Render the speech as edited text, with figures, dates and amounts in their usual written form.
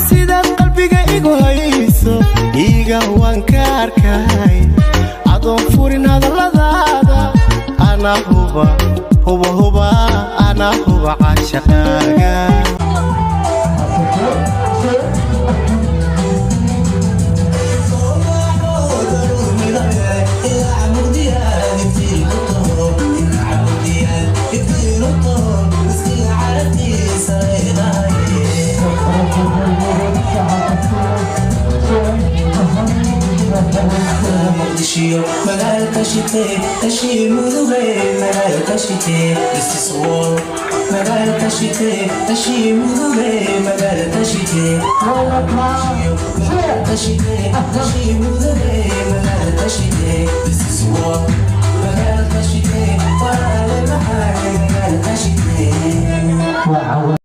sidaad qalbiga igu hayso iga waan ka arkay adoon furin hadalladaada ana huba ana huba caashaqaaga magaalka shitee heshii mudugay magaalka shitee istiswool magaalka shitee heshii mudugay magaalka shitee magaalka shitee heshii mudugay magaalka shitee istiswool magaalka shitee walaale maxaa magaalka shitee